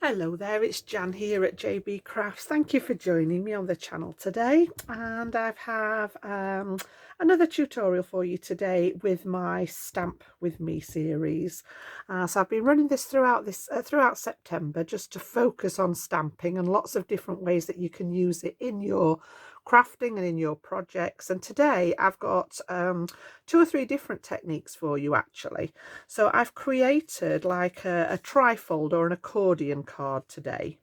Hello there, it's Jan here at JB Crafts. Thank you for joining me on the channel today, and I have another tutorial for you today with my Stamp With Me series. So I've been running this throughout September just to focus on stamping and lots of different ways that you can use it in your crafting and in your projects. And today I've got 2 or 3 different techniques for you actually. So I've created like a trifold or an accordion card today.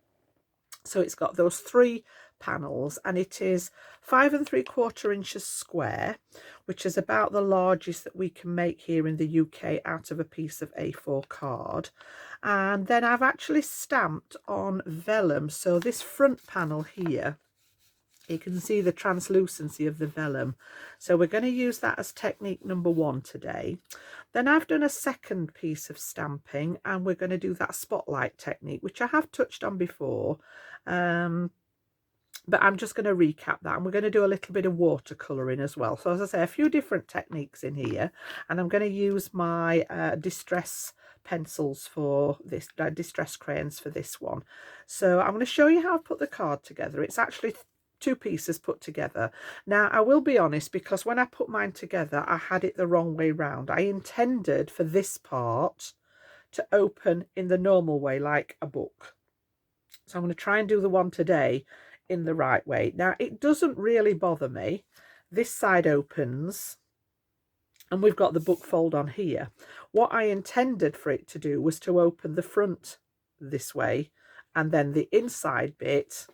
So it's got those 3 panels, and it is 5 3/4 inches square, which is about the largest that we can make here in the UK out of a piece of A4 card. And then I've actually stamped on vellum. So this front panel here, you can see the translucency of the vellum. So we're going to use that as technique number 1 today. Then I've done a second piece of stamping, and we're going to do that spotlight technique, which I have touched on before. But I'm just going to recap that, and we're going to do a little bit of watercolouring as well. So as I say, a few different techniques in here, and I'm going to use my Distress pencils for this, Distress crayons for this one. So I'm going to show you how I put the card together. It's actually 2 pieces put together. Now I will be honest, because when I put mine together I had it the wrong way round. I intended for this part to open in the normal way like a book. So I'm going to try and do the one today in the right way. Now it doesn't really bother me. This side opens and we've got the book fold on here. What I intended for it to do was to open the front this way and then the inside bit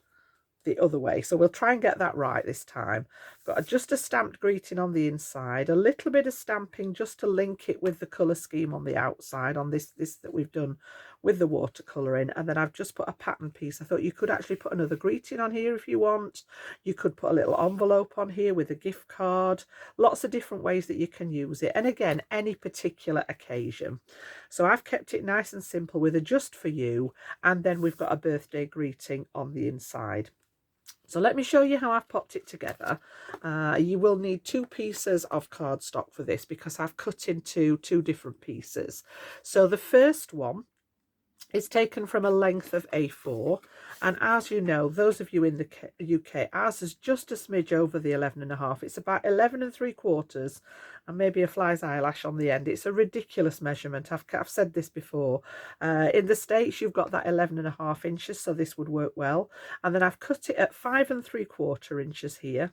the other way. So we'll try and get that right this time. Got just a stamped greeting on the inside, a little bit of stamping just to link it with the colour scheme on the outside on this that we've done with the watercolouring, and then I've just put a pattern piece. I thought you could actually put another greeting on here if you want. You could put a little envelope on here with a gift card. Lots of different ways that you can use it, and again, any particular occasion. So I've kept it nice and simple with a just for you, and then we've got a birthday greeting on the inside. So let me show you how I've popped it together. You will need 2 pieces of cardstock for this because I've cut into 2 different pieces. So the first one is taken from a length of A4, and as you know, those of you in the UK, ours is just a smidge over the 11.5. It's about 11 3/4 and maybe a fly's eyelash on the end. It's a ridiculous measurement. I've said this before. In the States you've got that 11.5 inches, so this would work well. And then I've cut it at 5 3/4 inches here,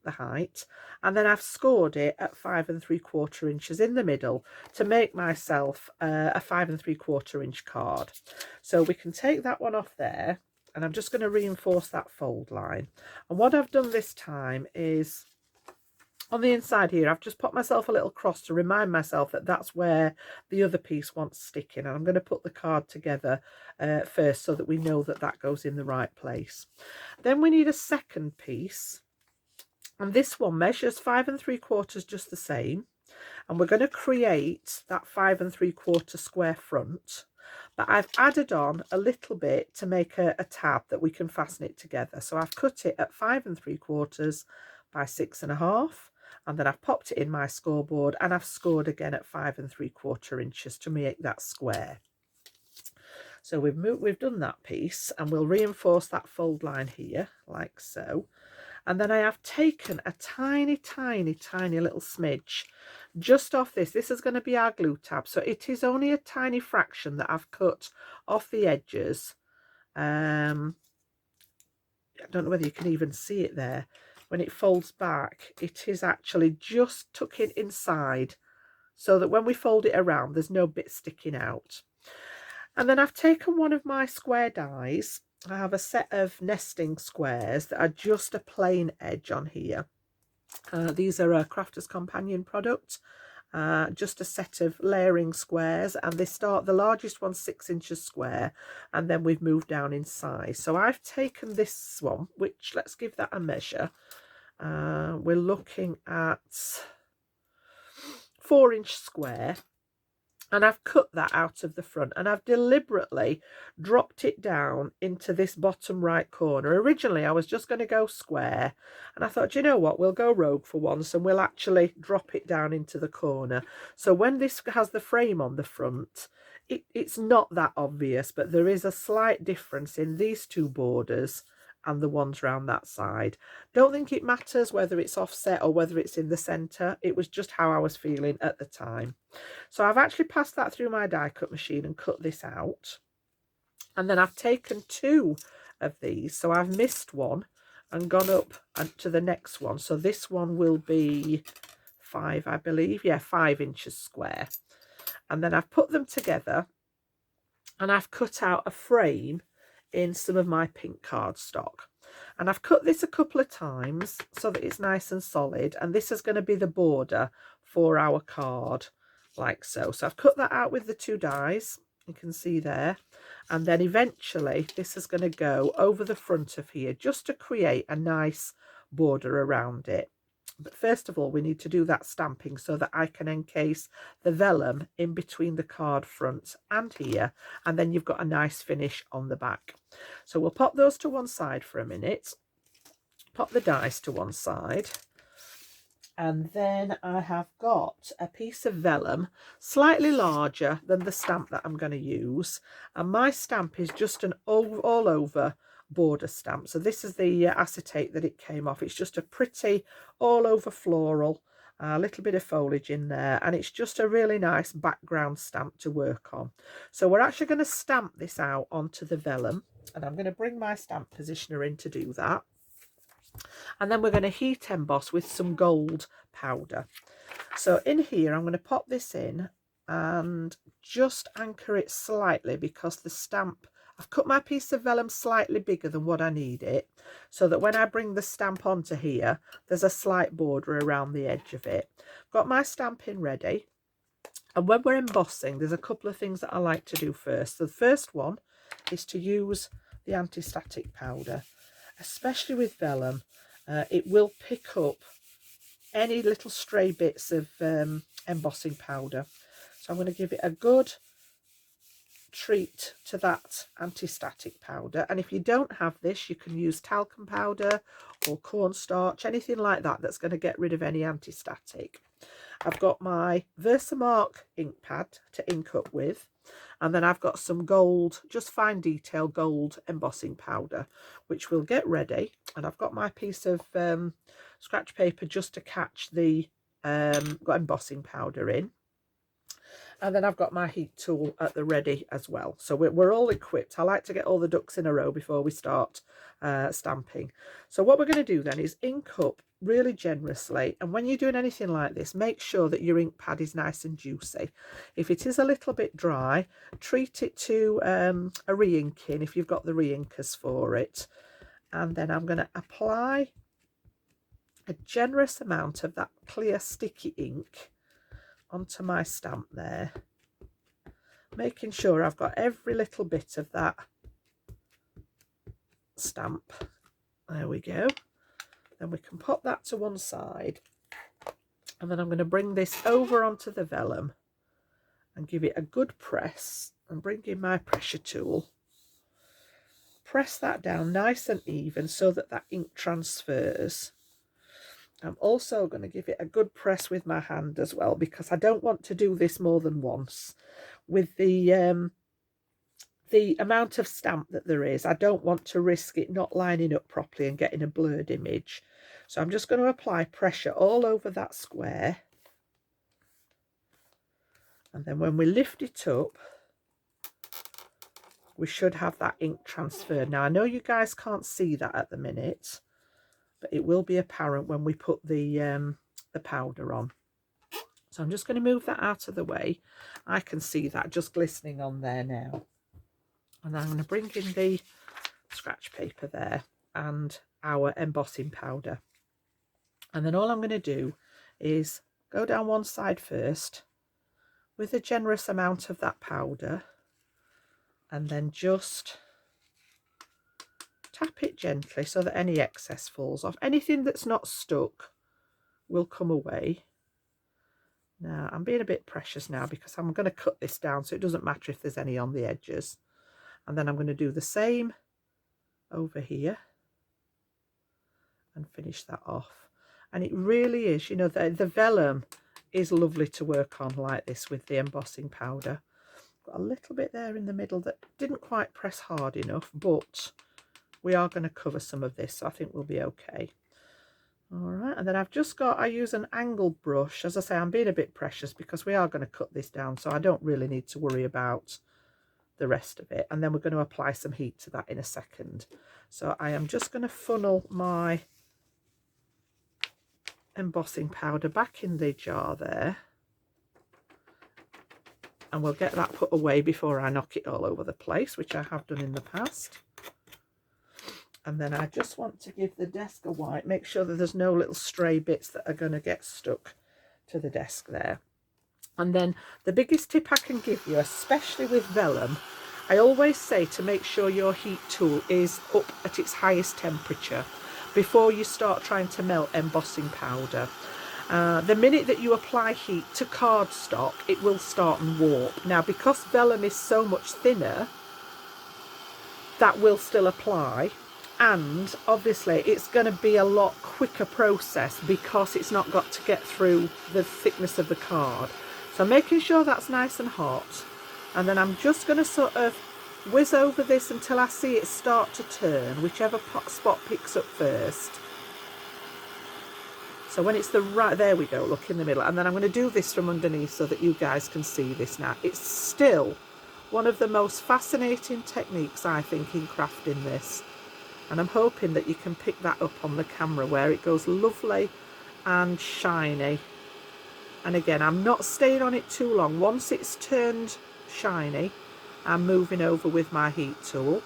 the height, and then I've scored it at 5 3/4 inches in the middle to make myself a 5 3/4 inch card. So we can take that one off there, and I'm just going to reinforce that fold line. And what I've done this time is on the inside here, I've just put myself a little cross to remind myself that that's where the other piece wants sticking, and I'm going to put the card together first so that we know that that goes in the right place. Then we need a second piece, and this one measures 5 3/4 just the same, and we're going to create that 5 3/4 square front, but I've added on a little bit to make a tab that we can fasten it together. So I've cut it at 5 3/4 by 6.5, and then I've popped it in my scoreboard, and I've scored again at 5 3/4 inches to make that square. So we've done that piece, and we'll reinforce that fold line here like so. And then I have taken a tiny little smidge just off this. This is going to be our glue tab, so it is only a tiny fraction that I've cut off the edges. I don't know whether you can even see it there. When it folds back, it is actually just tucking inside so that when we fold it around, there's no bit sticking out. And then I've taken one of my square dies. I have a set of nesting squares that are just a plain edge on here. These are a Crafter's Companion product, just a set of layering squares, and they start, the largest one's 6 inches square, and then we've moved down in size. So I've taken this one, which, let's give that a measure. We're looking at 4-inch square, and I've cut that out of the front, and I've deliberately dropped it down into this bottom right corner. Originally I was just going to go square, and I thought, you know what, we'll go rogue for once and we'll actually drop it down into the corner. So when this has the frame on the front, It's not that obvious, but there is a slight difference in these two borders and the ones round that side. Don't think it matters whether it's offset or whether it's in the centre. It was just how I was feeling at the time. So I've actually passed that through my die cut machine and cut this out. And then I've taken two of these. So I've missed one and gone up and to the next one. So this one will be 5, I believe. Yeah, 5 inches square. And then I've put them together and I've cut out a frame in some of my pink cardstock. And I've cut this a couple of times so that it's nice and solid. And this is going to be the border for our card, like so. So I've cut that out with the 2 dies, you can see there. And then eventually this is going to go over the front of here just to create a nice border around it. But first of all, we need to do that stamping so that I can encase the vellum in between the card front and here, and then you've got a nice finish on the back. So we'll pop those to one side for a minute, pop the dies to one side, and then I have got a piece of vellum slightly larger than the stamp that I'm going to use, and my stamp is just an all over border stamp. So this is the acetate that it came off. It's just a pretty all over floral, a little bit of foliage in there, and it's just a really nice background stamp to work on. So we're actually going to stamp this out onto the vellum, and I'm going to bring my stamp positioner in to do that. And then we're going to heat emboss with some gold powder. So in here I'm going to pop this in and just anchor it slightly, because the stamp, I've cut my piece of vellum slightly bigger than what I need it, so that when I bring the stamp onto here, there's a slight border around the edge of it. Got my stamp in ready. And when we're embossing, there's a couple of things that I like to do first. So the first one is to use the anti-static powder, especially with vellum. It will pick up any little stray bits of embossing powder. So I'm going to give it a good treat to that anti-static powder. And if you don't have this, you can use talcum powder or cornstarch, anything like that that's going to get rid of any anti-static. I've got my Versamark ink pad to ink up with, and then I've got some gold, just fine detail gold embossing powder, which we'll get ready. And I've got my piece of scratch paper just to catch the embossing powder in. And then I've got my heat tool at the ready as well. So we're all equipped. I like to get all the ducks in a row before we start stamping. So what we're going to do then is ink up really generously. And when you're doing anything like this, make sure that your ink pad is nice and juicy. If it is a little bit dry, treat it to a re-inking if you've got the re-inkers for it. And then I'm going to apply a generous amount of that clear sticky ink onto my stamp there, making sure I've got every little bit of that stamp. There we go. Then we can pop that to one side, and then I'm going to bring this over onto the vellum and give it a good press, and bring in my pressure tool, press that down nice and even so that that ink transfers. I'm also going to give it a good press with my hand as well, because I don't want to do this more than once. With the amount of stamp that there is, I don't want to risk it not lining up properly and getting a blurred image. So I'm just going to apply pressure all over that square. And then when we lift it up, we should have that ink transferred. Now, I know you guys can't see that at the minute, but it will be apparent when we put the powder on. So I'm just going to move that out of the way. I can see that just glistening on there now. And I'm going to bring in the scratch paper there and our embossing powder. And then all I'm going to do is go down one side first with a generous amount of that powder, and then just tap it gently so that any excess falls off. Anything that's not stuck will come away. Now, I'm being a bit precious now because I'm going to cut this down so it doesn't matter if there's any on the edges. And then I'm going to do the same over here and finish that off. And it really is, you know, the vellum is lovely to work on like this with the embossing powder. Got a little bit there in the middle that didn't quite press hard enough, but we are going to cover some of this, so I think we'll be okay. All right, and then I use an angled brush. As I say, I'm being a bit precious because we are going to cut this down, so I don't really need to worry about the rest of it. And then we're going to apply some heat to that in a second. So I am just going to funnel my embossing powder back in the jar there, and we'll get that put away before I knock it all over the place, which I have done in the past. And then I just want to give the desk a wipe, make sure that there's no little stray bits that are going to get stuck to the desk there. And then the biggest tip I can give you, especially with vellum, I always say to make sure your heat tool is up at its highest temperature before you start trying to melt embossing powder. The minute that you apply heat to cardstock, it will start and warp. Now, because vellum is so much thinner, that will still apply, and obviously it's going to be a lot quicker process because it's not got to get through the thickness of the card. So making sure that's nice and hot, and then I'm just going to sort of whiz over this until I see it start to turn, whichever spot picks up first. So when it's the right, there we go, look, in the middle. And then I'm going to do this from underneath so that you guys can see this now. It's still one of the most fascinating techniques, I think, in crafting this. And I'm hoping that you can pick that up on the camera where it goes lovely and shiny. And again, I'm not staying on it too long. Once it's turned shiny, I'm moving over with my heat tool,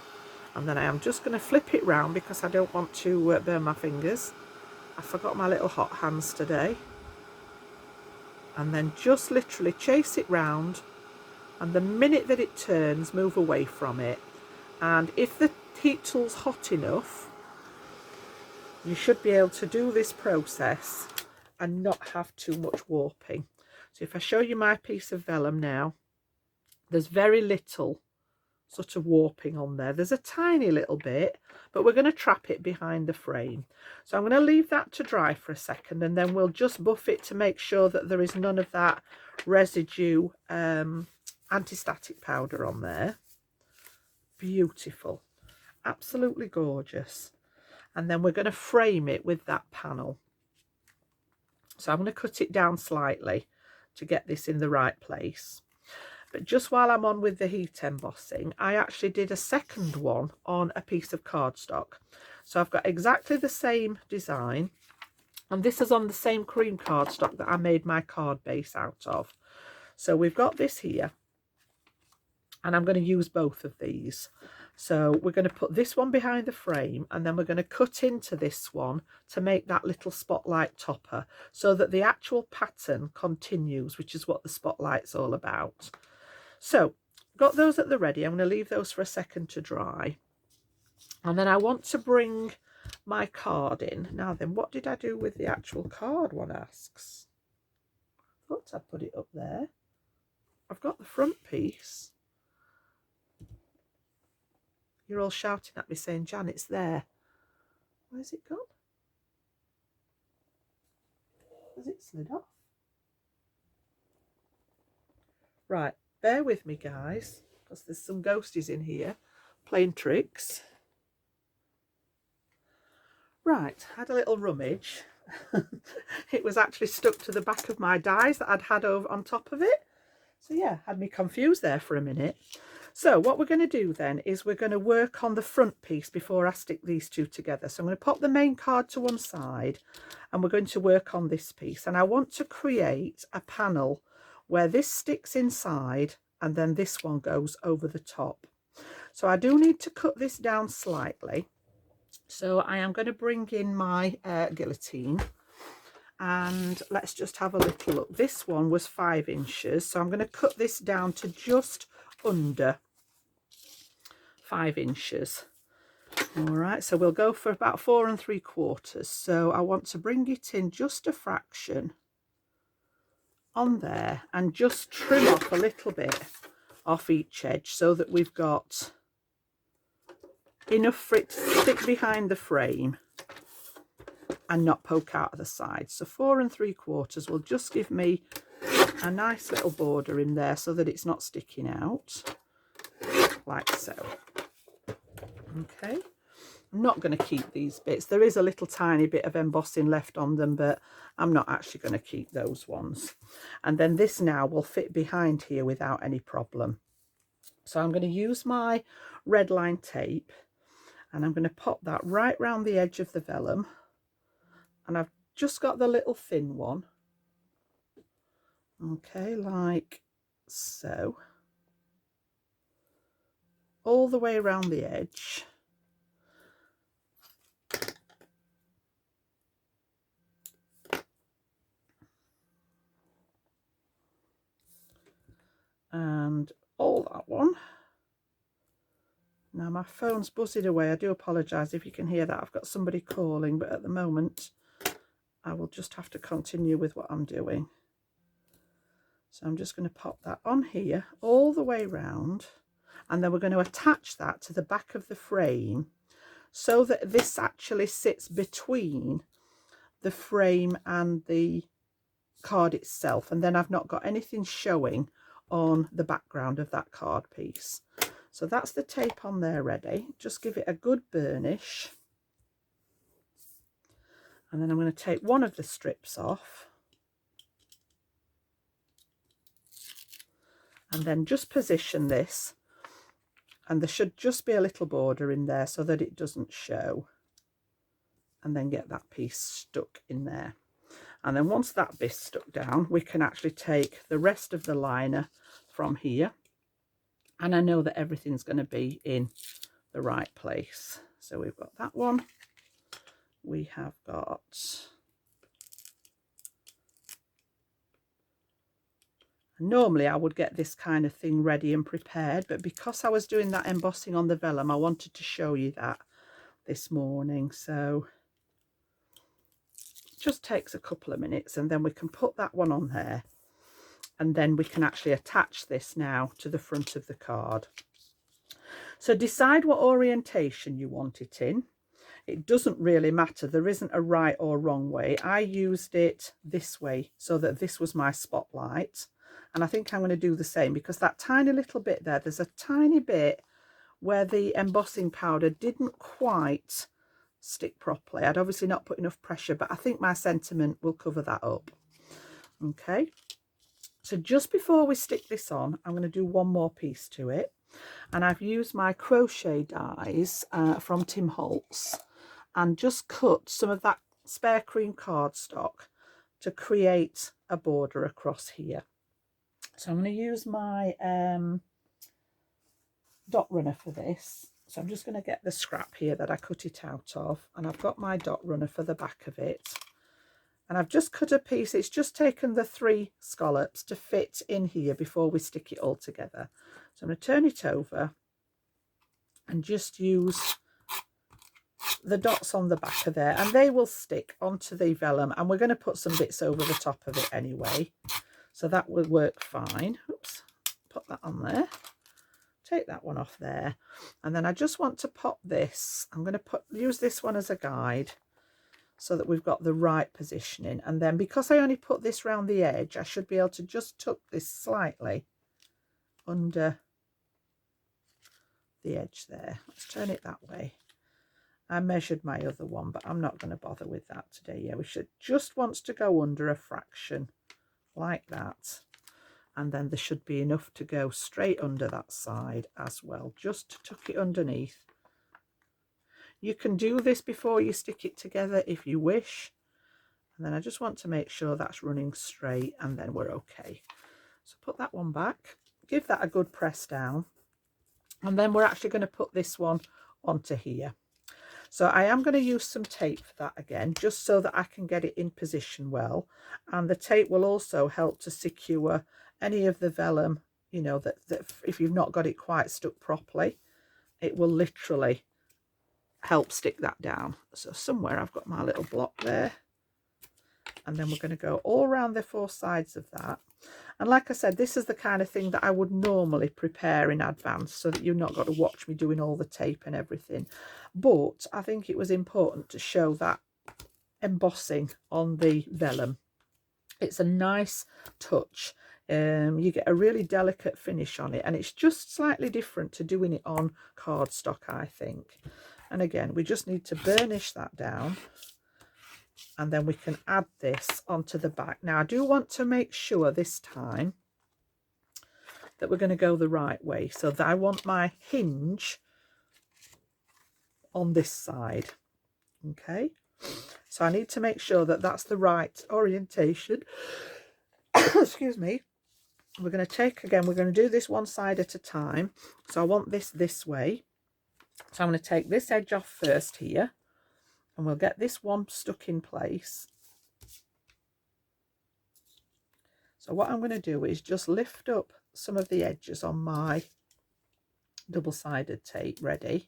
and then I am just going to flip it round because I don't want to burn my fingers. I forgot my little hot hands today. And then just literally chase it round, and the minute that it turns, move away from it. And if the heat tool's hot enough, you should be able to do this process and not have too much warping. So if I show you my piece of vellum now, there's very little sort of warping on there. There's a tiny little bit, but we're going to trap it behind the frame. So I'm going to leave that to dry for a second, and then we'll just buff it to make sure that there is none of that residue anti-static powder on there. Beautiful, absolutely gorgeous. And then we're going to frame it with that panel. So I'm going to cut it down slightly to get this in the right place. But just while I'm on with the heat embossing, I actually did a second one on a piece of cardstock. So I've got exactly the same design, and this is on the same cream cardstock that I made my card base out of. So we've got this here, and I'm going to use both of these. So we're going to put this one behind the frame, and then we're going to cut into this one to make that little spotlight topper so that the actual pattern continues, which is what the spotlight's all about. So got those at the ready. I'm going to leave those for a second to dry. And then I want to bring my card in. Now then, what did I do with the actual card, one asks? Thought I'd put it up there. I've got the front piece. You're all shouting at me saying, Jan, it's there. Where's it gone? Has it slid off? Right, bear with me, guys, because there's some ghosties in here playing tricks. Right, had a little rummage. It was actually stuck to the back of my dies that I'd had over on top of it. So yeah, had me confused there for a minute. So what we're going to do then is we're going to work on the front piece before I stick these two together. So I'm going to pop the main card to one side, and we're going to work on this piece. And I want to create a panel where this sticks inside and then this one goes over the top. So I do need to cut this down slightly. So I am going to bring in my guillotine, and let's just have a little look. This one was 5 inches, so I'm going to cut this down to just under 5 inches. All right, so we'll go for about 4 3/4. So I want to bring it in just a fraction on there and just trim off a little bit off each edge so that we've got enough for it to stick behind the frame and not poke out of the side. So 4 3/4 will just give me a nice little border in there so that it's not sticking out, like so. Okay, I'm not going to keep these bits. There is a little tiny bit of embossing left on them, but I'm not actually going to keep those ones. And then this now will fit behind here without any problem. So I'm going to use my red line tape and I'm going to pop that right round the edge of the vellum. And I've just got the little thin one. Okay, like so. All the way around the edge. And all that one. Now my phone's buzzing away. I do apologise if you can hear that. I've got somebody calling, but at the moment I will just have to continue with what I'm doing. So I'm just going to pop that on here all the way round, and then we're going to attach that to the back of the frame so that this actually sits between the frame and the card itself, and then I've not got anything showing on the background of that card piece. So that's the tape on there ready. Just give it a good burnish, and then I'm going to take one of the strips off and then just position this, and there should just be a little border in there so that it doesn't show, and then get that piece stuck in there. And then once that bit's stuck down, we can actually take the rest of the liner from here, and I know that everything's going to be in the right place. So we've got that one, we have got normally I would get this kind of thing ready and prepared, but because I was doing that embossing on the vellum, I wanted to show you that this morning. So it just takes a couple of minutes, and then we can put that one on there, and then we can actually attach this now to the front of the card. So decide what orientation you want it in. It doesn't really matter. There isn't a right or wrong way. I used it this way so that this was my spotlight. And I think I'm going to do the same, because that tiny little bit there, there's a tiny bit where the embossing powder didn't quite stick properly. I'd obviously not put enough pressure, but I think my sentiment will cover that up. Okay, so just before we stick this on, I'm going to do one more piece to it. And I've used my crochet dies from Tim Holtz and just cut some of that spare cream cardstock to create a border across here. So I'm going to use my dot runner for this. So I'm just going to get the scrap here that I cut it out of, and I've got my dot runner for the back of it. And I've just cut a piece. It's just taken the 3 scallops to fit in here before we stick it all together. So I'm going to turn it over and just use the dots on the back of there, and they will stick onto the vellum, and we're going to put some bits over the top of it anyway. So that will work fine. Oops, put that on there. Take that one off there. And then I just want to pop this. I'm going to use this one as a guide so that we've got the right positioning. And then because I only put this round the edge, I should be able to just tuck this slightly under the edge there. Let's turn it that way. I measured my other one, but I'm not going to bother with that today. Yeah, we should just wants to go under a fraction like that, and then there should be enough to go straight under that side as well, just to tuck it underneath. You can do this before you stick it together if you wish, and then I just want to make sure that's running straight, and then we're okay. So put that one back, give that a good press down, and then we're actually going to put this one onto here. So I am going to use some tape for that again, just so that I can get it in position well. And the tape will also help to secure any of the vellum, you know, that if you've not got it quite stuck properly, it will literally help stick that down. So somewhere I've got my little block there. And then we're going to go all around the 4 sides of that. And like I said, this is the kind of thing that I would normally prepare in advance so that you've not got to watch me doing all the tape and everything. But I think it was important to show that embossing on the vellum. It's a nice touch. You get a really delicate finish on it, and it's just slightly different to doing it on cardstock, I think. And again, we just need to burnish that down, and then we can add this onto the back. Now I do want to make sure this time that we're going to go the right way, so that I want my hinge on this side. Okay, so I need to make sure that that's the right orientation. Excuse me. We're going to take, again, we're going to do this one side at a time. So I want this way. So I'm going to take this edge off first here, and we'll get this one stuck in place. So what I'm going to do is just lift up some of the edges on my double-sided tape ready.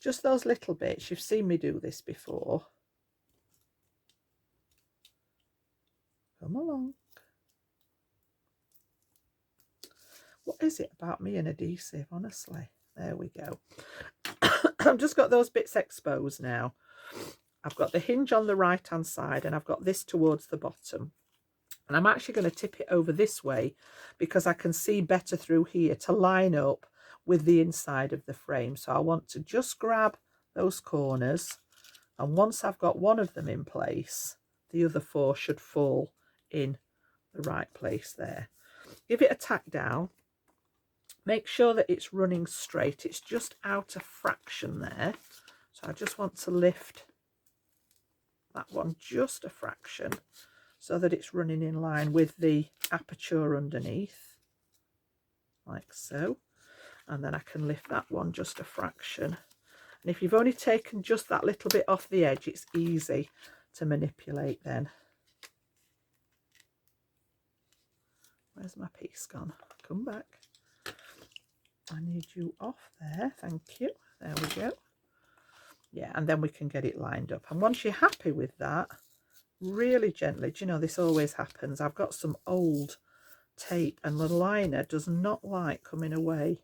Just those little bits. You've seen me do this before. Come along. What is it about me and adhesive, honestly? There we go. I've just got those bits exposed now. I've got the hinge on the right hand side, and I've got this towards the bottom. And I'm actually going to tip it over this way because I can see better through here to line up with the inside of the frame. So I want to just grab those corners, and once I've got one of them in place, the other four should fall in the right place there. Give it a tack down. Make sure that it's running straight. It's just out a fraction there. So I just want to lift that one just a fraction so that it's running in line with the aperture underneath, like so. And then I can lift that one just a fraction. And if you've only taken just that little bit off the edge, it's easy to manipulate then. Where's my piece gone? Come back. I need you off there. Thank you. There we go. Yeah, and then we can get it lined up. And once you're happy with that, really gently, do you know, this always happens. I've got some old tape, and the liner does not like coming away.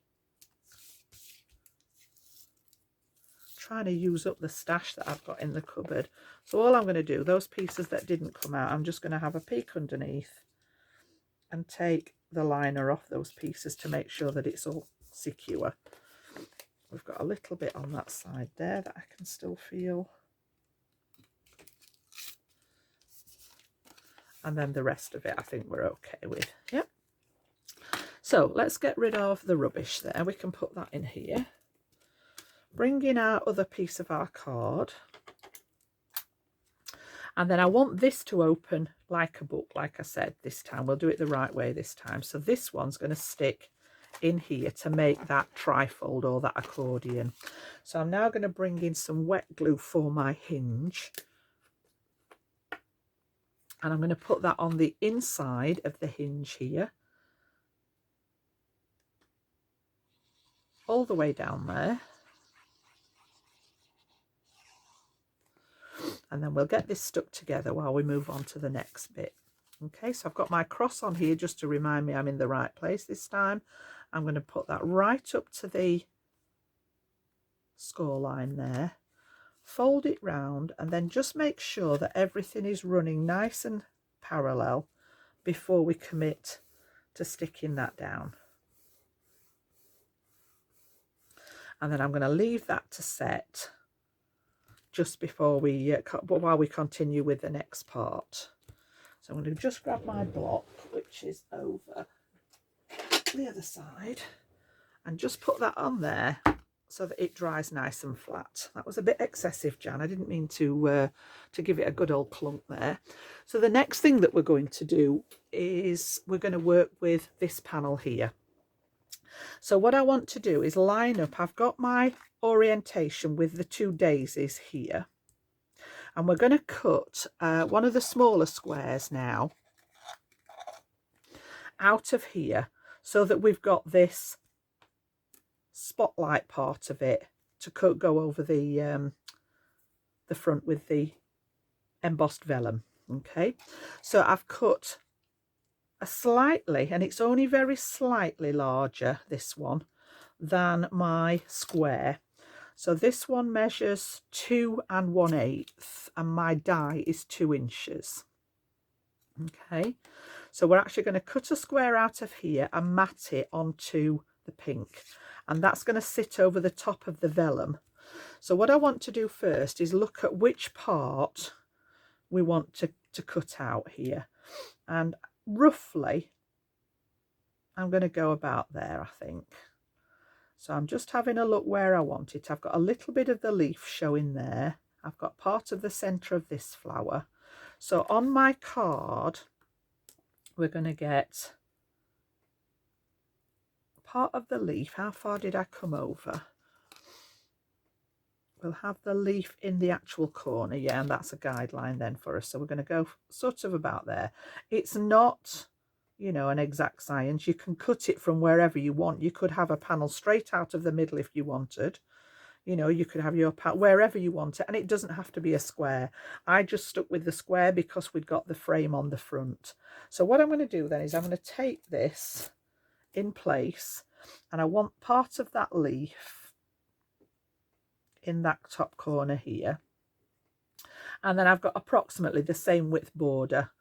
Trying to use up the stash that I've got in the cupboard. So all I'm going to do, those pieces that didn't come out, I'm just going to have a peek underneath and take the liner off those pieces to make sure that it's all secure. We've got a little bit on that side there that I can still feel. And then the rest of it I think we're okay with. Yep. So let's get rid of the rubbish there. We can put that in here. Bring in our other piece of our card. And then I want this to open like a book, like I said this time. We'll do it the right way this time. So this one's going to stick in here to make that trifold or that accordion. So I'm now going to bring in some wet glue for my hinge. And I'm going to put that on the inside of the hinge here. All the way down there. And then we'll get this stuck together while we move on to the next bit. Okay, so I've got my cross on here just to remind me I'm in the right place this time. I'm going to put that right up to the score line there. Fold it round, and then just make sure that everything is running nice and parallel before we commit to sticking that down. And then I'm going to leave that to set just before we while we continue with the next part. So I'm going to just grab my block, which is over the other side, and just put that on there so that it dries nice and flat. That was a bit excessive, Jan. I didn't mean to give it a good old clunk there. So the next thing that we're going to do is we're going to work with this panel here. So what I want to do is line up, I've got my orientation with the two daisies here, and we're going to cut one of the smaller squares now out of here so that we've got this spotlight part of it to go over the front with the embossed vellum. Okay, so I've cut a slightly, and it's only very slightly larger, this one, than my square. So this one measures 2 1/8, and my die is 2 inches. Okay, So we're actually going to cut a square out of here and mat it onto the pink, and that's going to sit over the top of the vellum. So what I want to do first is look at which part we want to cut out here, and roughly I'm going to go about there, I think. So I'm just having a look where I want it. I've got a little bit of the leaf showing there. I've got part of the centre of this flower. So on my card, we're going to get part of the leaf. How far did I come over? We'll have the leaf in the actual corner, yeah, and that's a guideline then for us. So we're going to go sort of about there. It's not, you know, an exact science. You can cut it from wherever you want. You could have a panel straight out of the middle if you wanted. You know, you could have your part wherever you want it, and it doesn't have to be a square. I just stuck with the square because we'd got the frame on the front. So what I'm going to do then is I'm going to take this in place, and I want part of that leaf in that top corner here, and then I've got approximately the same width border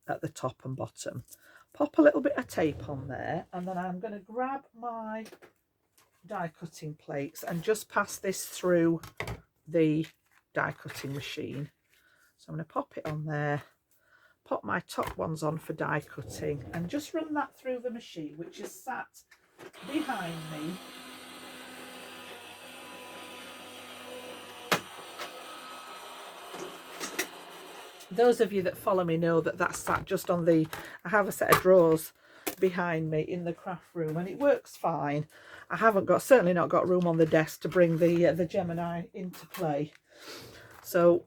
at the top and bottom. Pop a little bit of tape on there, and then I'm going to grab my die cutting plates and just pass this through the die cutting machine. So I'm going to pop it on there, pop my top ones on for die cutting, and just run that through the machine, which is sat behind me. Those of you that follow me know that that's sat just on the, I have a set of drawers behind me in the craft room, and it works fine. I haven't got, certainly not got room on the desk to bring the Gemini into play. So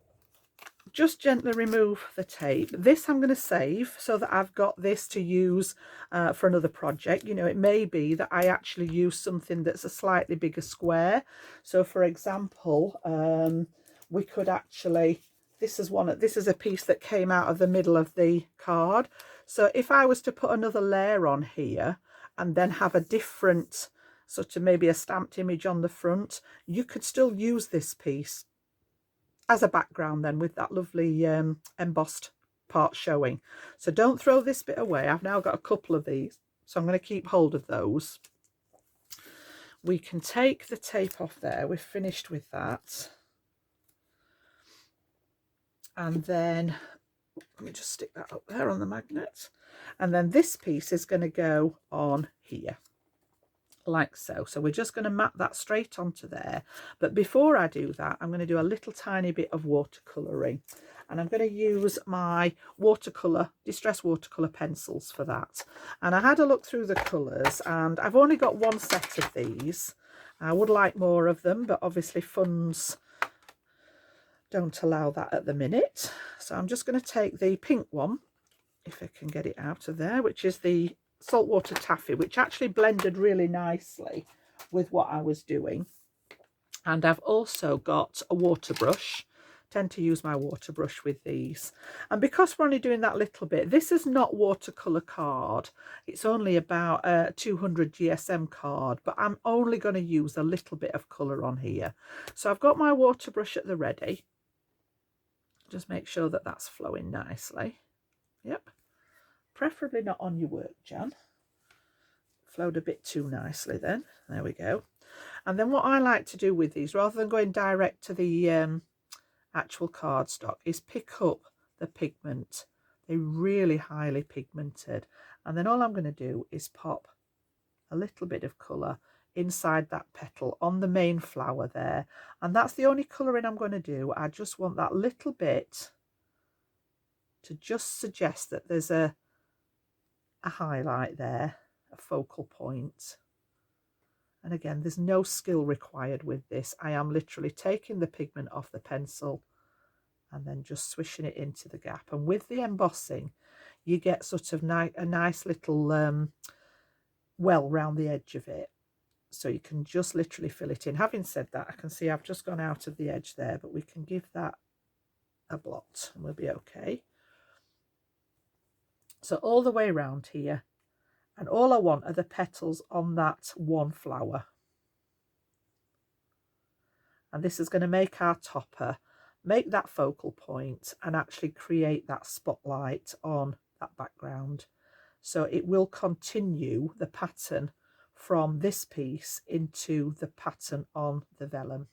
just gently remove the tape. This I'm going to save so that I've got this to use for another project. You know, it may be that I actually use something that's a slightly bigger square. So for example, we could actually, this is a piece that came out of the middle of the card. So if I was to put another layer on here and then have a different sort of maybe a stamped image on the front, you could still use this piece as a background then with that lovely embossed part showing. So don't throw this bit away. I've now got a couple of these, so I'm going to keep hold of those. We can take the tape off there. We've finished with that. And then let me just stick that up there on the magnet, and then this piece is going to go on here like so. So we're just going to map that straight onto there, but before I do that, I'm going to do a little tiny bit of watercolouring, and I'm going to use my Distress watercolour pencils for that. And I had a look through the colours, and I've only got one set of these. I would like more of them, but obviously funds don't allow that at the minute. So I'm just going to take the pink one, if I can get it out of there, which is the saltwater taffy, which actually blended really nicely with what I was doing. And I've also got a water brush. Tend to use my water brush with these, and because we're only doing that little bit, this is not watercolor card, it's only about a 200 GSM card, but I'm only going to use a little bit of color on here. So I've got my water brush at the ready. Just make sure that that's flowing nicely. Yep, preferably not on your work, Jan. Flowed a bit too nicely then. There we go. And then what I like to do with these, rather than going direct to the actual cardstock, is pick up the pigment. They're really highly pigmented. And then all I'm going to do is pop a little bit of colour inside that petal on the main flower there, and that's the only colouring I'm going to do. I just want that little bit to just suggest that there's a highlight there, a focal point. And again, there's no skill required with this. I am literally taking the pigment off the pencil and then just swishing it into the gap. And with the embossing, you get sort of a nice little well round the edge of it. So you can just literally fill it in. Having said that, I can see I've just gone out of the edge there, but we can give that a blot and we'll be okay. So all the way around here, and all I want are the petals on that one flower. And this is going to make our topper, make that focal point, and actually create that spotlight on that background. so it will continue the pattern from this piece into the pattern on the vellum.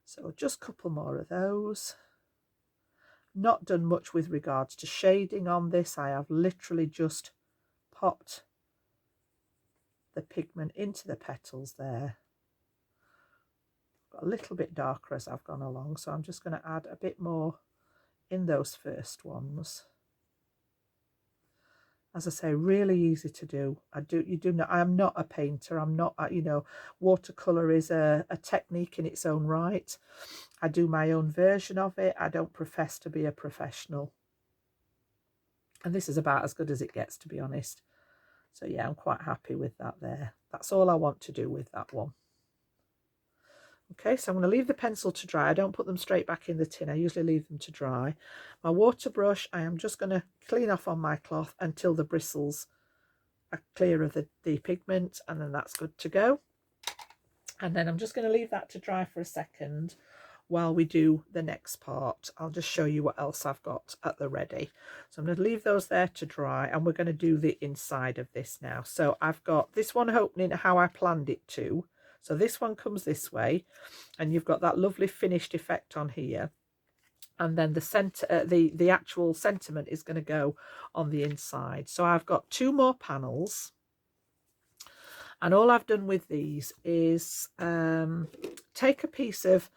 So just a couple more of those. Not done much with regards to shading on this. I have literally just popped the pigment into the petals there. Got a little bit darker as I've gone along, so I'm just going to add a bit more in those first ones. As I say, really easy to do. You do know I am not a painter. I'm not, you know, watercolor is a technique in its own right. I do my own version of it. I don't profess to be a professional. And this is about as good as it gets, to be honest. So yeah, I'm quite happy with that there. That's all I want to do with that one. Okay, so I'm going to leave the pencil to dry. I don't put them straight back in the tin. I usually leave them to dry. My water brush, I am just going to clean off on my cloth until the bristles are clear of the pigment, and then that's good to go. And then I'm just going to leave that to dry for a second while we do the next part. I'll just show you what else I've got at the ready. So I'm going to leave those there to dry, and we're going to do the inside of this now. So I've got this one opening how I planned it to. So this one comes this way, and you've got that lovely finished effect on here. And then the center, the actual sentiment is going to go on the inside. So I've got 2 more panels, and all I've done with these is take a piece of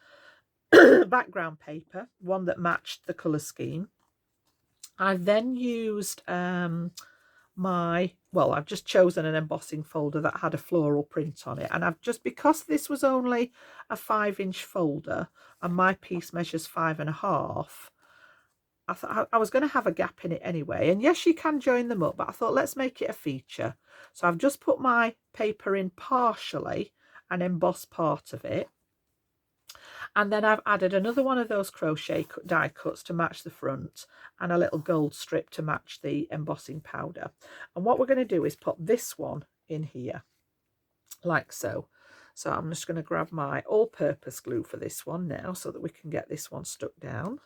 background paper, one that matched the colour scheme. I've then used I've just chosen an embossing folder that had a floral print on it, and I've just, because this was only a 5-inch folder and my piece measures 5.5, I thought I was going to have a gap in it anyway, and yes, you can join them up, but I thought let's make it a feature. So I've just put my paper in partially and embossed part of it, and then I've added another one of those crochet die cuts to match the front, and a little gold strip to match the embossing powder. And what we're going to do is put this one in here, like so. So I'm just going to grab my all-purpose glue for this one now, so that we can get this one stuck down.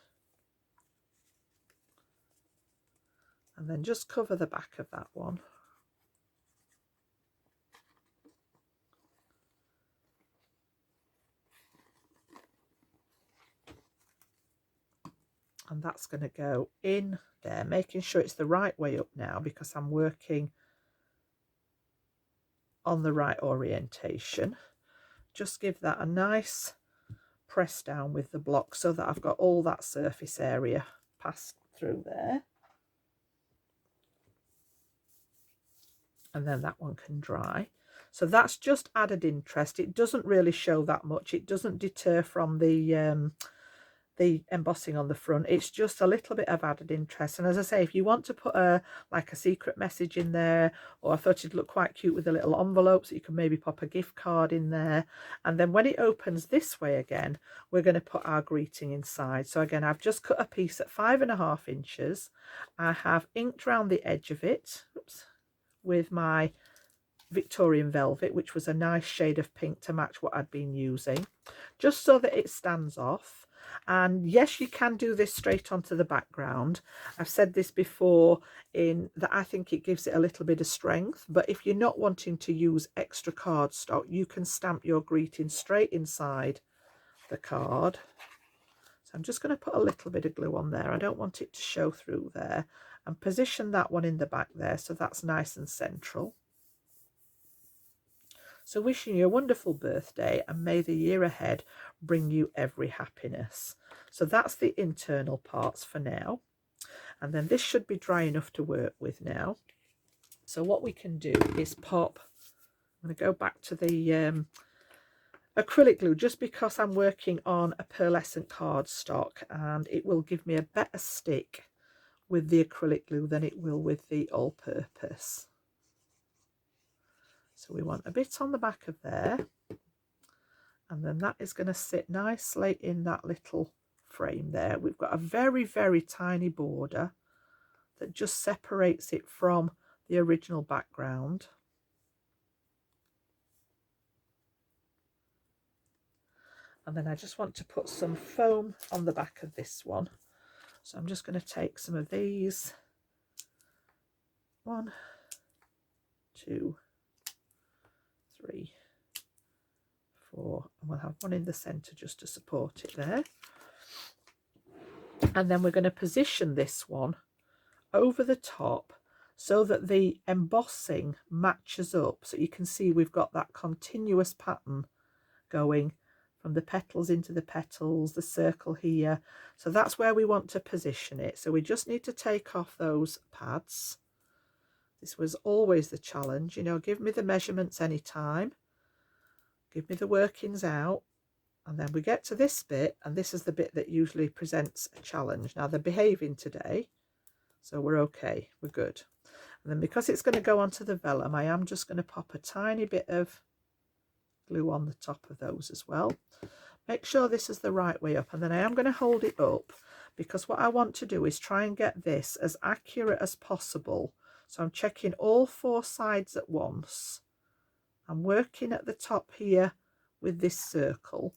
And then just cover the back of that one. And that's going to go in there, making sure it's the right way up now, because I'm working on the right orientation. Just give that a nice press down with the block so that I've got all that surface area passed through there. And then that one can dry. So that's just added interest. It doesn't really show that much. It doesn't deter from the embossing on the front. It's just a little bit of added interest. And as I say, if you want to put like a secret message in there, or I thought it'd look quite cute with a little envelope, so you can maybe pop a gift card in there. And then when it opens this way again, we're going to put our greeting inside. So again, I've just cut a piece at 5.5 inches. I have inked around the edge of it, with my Victorian velvet, which was a nice shade of pink to match what I'd been using, just so that it stands off. And yes, you can do this straight onto the background. I've said this before, in that I think it gives it a little bit of strength, but if you're not wanting to use extra cardstock, you can stamp your greeting straight inside the card. So I'm just going to put a little bit of glue on there. I don't want it to show through there, and position that one in the back there so that's nice and central. So wishing you a wonderful birthday, and may the year ahead bring you every happiness. So that's the internal parts for now. And then this should be dry enough to work with now. So what we can do is pop, I'm going to go back to the acrylic glue, just because I'm working on a pearlescent cardstock, and it will give me a better stick with the acrylic glue than it will with the all-purpose. So we want a bit on the back of there, and then that is going to sit nicely in that little frame there. We've got a very, very tiny border that just separates it from the original background. And then I just want to put some foam on the back of this one. So I'm just going to take some of these 1, 2, 3, 4, and we'll have one in the center just to support it there. And then we're going to position this one over the top so that the embossing matches up, so you can see we've got that continuous pattern going from the petals into the petals, the circle here. So that's where we want to position it. So we just need to take off those pads. This was always the challenge, you know, give me the measurements anytime, give me the workings out, and then we get to this bit, and this is the bit that usually presents a challenge. Now they're behaving today, so we're okay, we're good. And then because it's going to go onto the vellum, I am just going to pop a tiny bit of glue on the top of those as well. Make sure this is the right way up, and then I am going to hold it up because what I want to do is try and get this as accurate as possible. So I'm checking all 4 sides at once. I'm working at the top here with this circle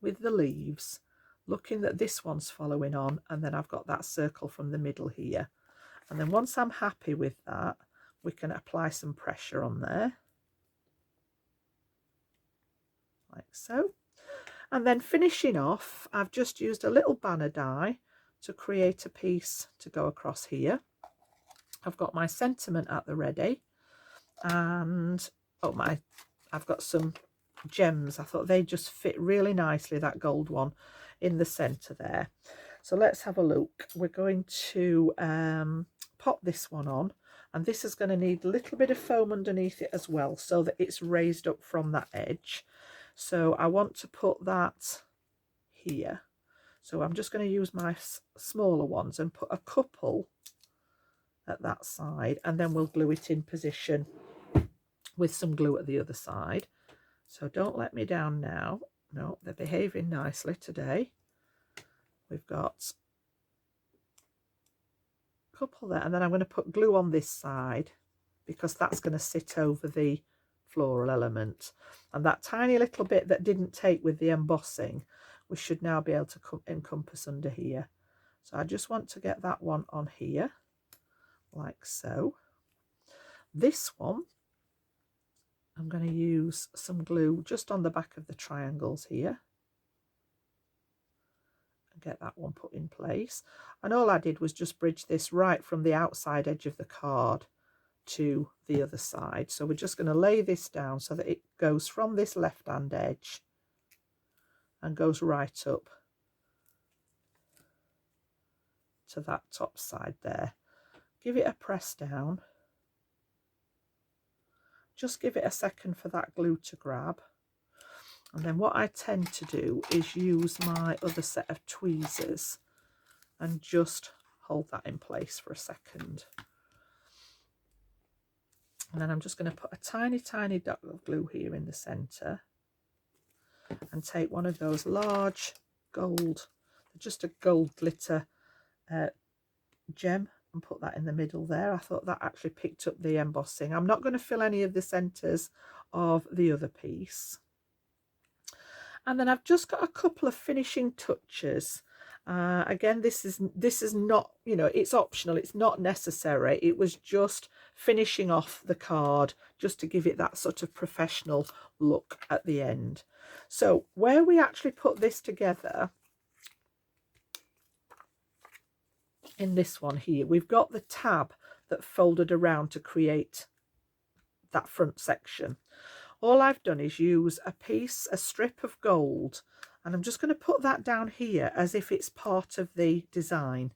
with the leaves, looking that this one's following on, and then I've got that circle from the middle here. And then once I'm happy with that, we can apply some pressure on there, like so. And then finishing off, I've just used a little banner die to create a piece to go across here. I've got my sentiment at the ready, and I've got some gems. I thought they just fit really nicely, that gold one in the center there. So let's have a look. We're going to pop this one on, and this is going to need a little bit of foam underneath it as well so that it's raised up from that edge. So I want to put that here. So I'm just going to use my smaller ones and put a couple at that side, and then we'll glue it in position with some glue at the other side. So don't let me down now. No, they're behaving nicely today. We've got a couple there, and then I'm going to put glue on this side because that's going to sit over the floral element. And that tiny little bit that didn't take with the embossing, we should now be able to encompass under here. So I just want to get that one on here, like so. This one, I'm going to use some glue just on the back of the triangles here and get that one put in place. And all I did was just bridge this right from the outside edge of the card to the other side. So we're just going to lay this down so that it goes from this left hand edge and goes right up to that top side there. Give it a press down. Just give it a second for that glue to grab. And then what I tend to do is use my other set of tweezers and just hold that in place for a second. And then I'm just going to put a tiny, tiny dot of glue here in the center and take one of those large gold, just a gold glitter gem, and put that in the middle there. I thought that actually picked up the embossing. I'm not going to fill any of the centers of the other piece. And then I've just got a couple of finishing touches. Again, this is not, you know, it's optional, it's not necessary. It was just finishing off the card just to give it that sort of professional look at the end. So where we actually put this together, in this one here, we've got the tab that folded around to create that front section. All I've done is use a strip of gold, and I'm just going to put that down here as if it's part of the design.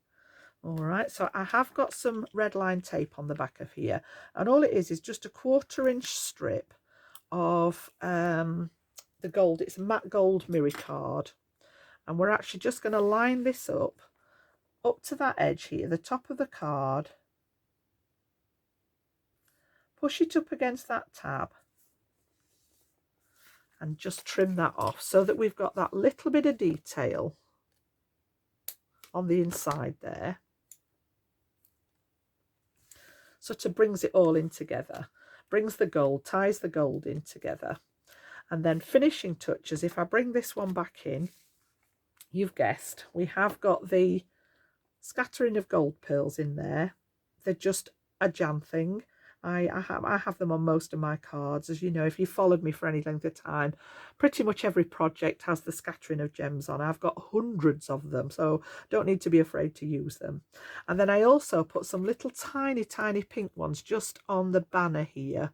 All right, so I have got some red line tape on the back of here, and all it is just a 1/4 inch strip of the gold. It's a matte gold mirror card, and we're actually just going to line this up to that edge here, the top of the card, push it up against that tab and just trim that off so that we've got that little bit of detail on the inside there. Sort of brings it all in together, brings the gold, ties the gold in together. And then finishing touches, if I bring this one back in, you've guessed, we have got the scattering of gold pearls in there. They're just a Jan thing. I have them on most of my cards. As you know, if you followed me for any length of time, pretty much every project has the scattering of gems on. I've got hundreds of them, so don't need to be afraid to use them. And then I also put some little tiny pink ones just on the banner here,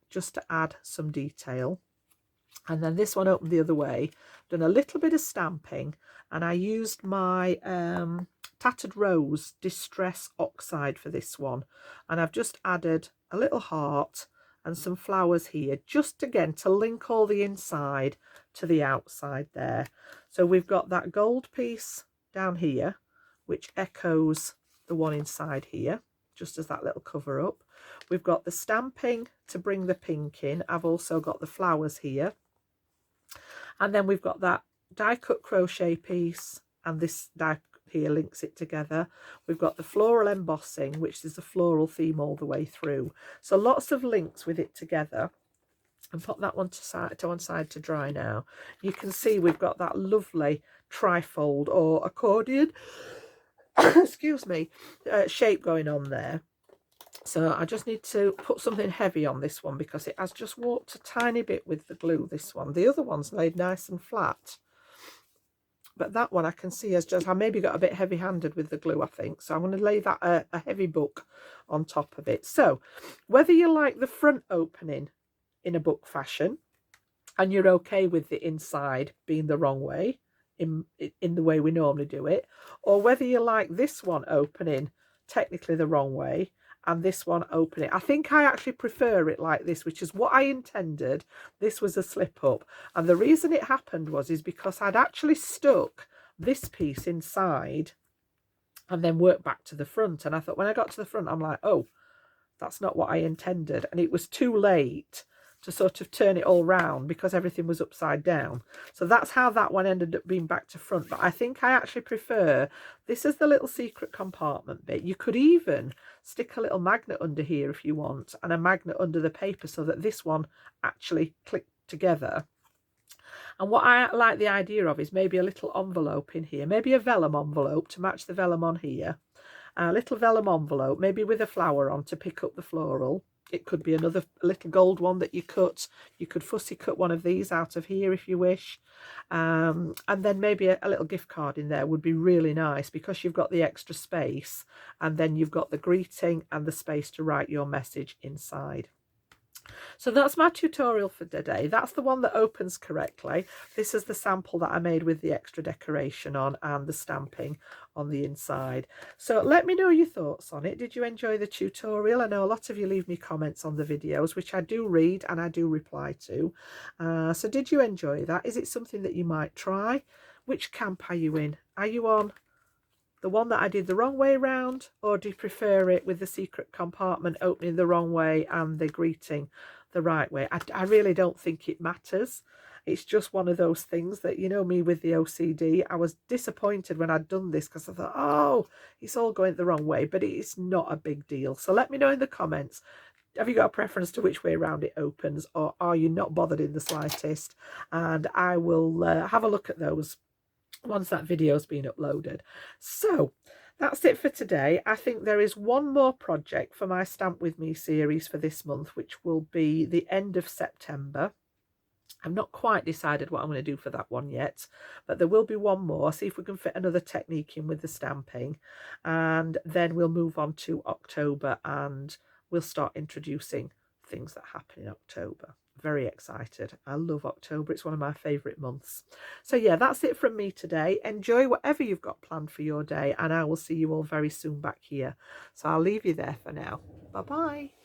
just to add some detail. And then this one opened the other way, done a little bit of stamping, and I used my Tattered Rose Distress Oxide for this one, and I've just added a little heart and some flowers here, just again to link all the inside to the outside there. So we've got that gold piece down here, which echoes the one inside here, just as that little cover up. We've got the stamping to bring the pink in. I've also got the flowers here. And then we've got that die cut crochet piece, and this die here links it together. We've got the floral embossing, which is the floral theme all the way through. So lots of links with it together. And put that one to one side to dry now. You can see we've got that lovely trifold or accordion, excuse me, shape going on there. So I just need to put something heavy on this one because it has just warped a tiny bit with the glue, this one. The other one's laid nice and flat. But that one I can see has just, I maybe got a bit heavy-handed with the glue, I think. So I'm going to lay that a heavy book on top of it. So whether you like the front opening in a book fashion and you're okay with the inside being the wrong way, in the way we normally do it, or whether you like this one opening technically the wrong way and this one opening, I think I actually prefer it like this, which is what I intended. This was a slip up, and the reason it happened is because I'd actually stuck this piece inside and then worked back to the front, and I thought when I got to the front I'm like, oh, that's not what I intended, and it was too late to sort of turn it all round because everything was upside down. So that's how that one ended up being back to front. But I think I actually prefer this as the little secret compartment bit. You could even stick a little magnet under here if you want, and a magnet under the paper so that this one actually clicked together. And what I like the idea of is maybe a little envelope in here, maybe a vellum envelope to match the vellum on here. A little vellum envelope, maybe with a flower on to pick up the floral. It could be another little gold one that you cut. You could fussy cut one of these out of here if you wish. And then maybe a little gift card in there would be really nice because you've got the extra space, and then you've got the greeting and the space to write your message inside. So that's my tutorial for today. That's the one that opens correctly. This is the sample that I made with the extra decoration on and the stamping on the inside. So let me know your thoughts on it. Did you enjoy the tutorial? I know a lot of you leave me comments on the videos, which I do read and I do reply to. So did you enjoy that? Is it something that you might try? Which camp are you in? Are you on the one that I did the wrong way round, or do you prefer it with the secret compartment opening the wrong way and the greeting the right way? I really don't think it matters. It's just one of those things that, you know me with the OCD, I was disappointed when I'd done this because I thought, oh, it's all going the wrong way, but it's not a big deal. So let me know in the comments, have you got a preference to which way around it opens, or are you not bothered in the slightest? And I will have a look at those once that video's been uploaded. So that's it for today. I think there is one more project for my Stamp With Me series for this month, which will be the end of September. I've not quite decided what I'm going to do for that one yet, but there will be one more. See if we can fit another technique in with the stamping, and then we'll move on to October and we'll start introducing things that happen in October. Very excited. I love October. It's one of my favourite months. So yeah, that's it from me today. Enjoy whatever you've got planned for your day, and I will see you all very soon back here. So I'll leave you there for now. Bye bye.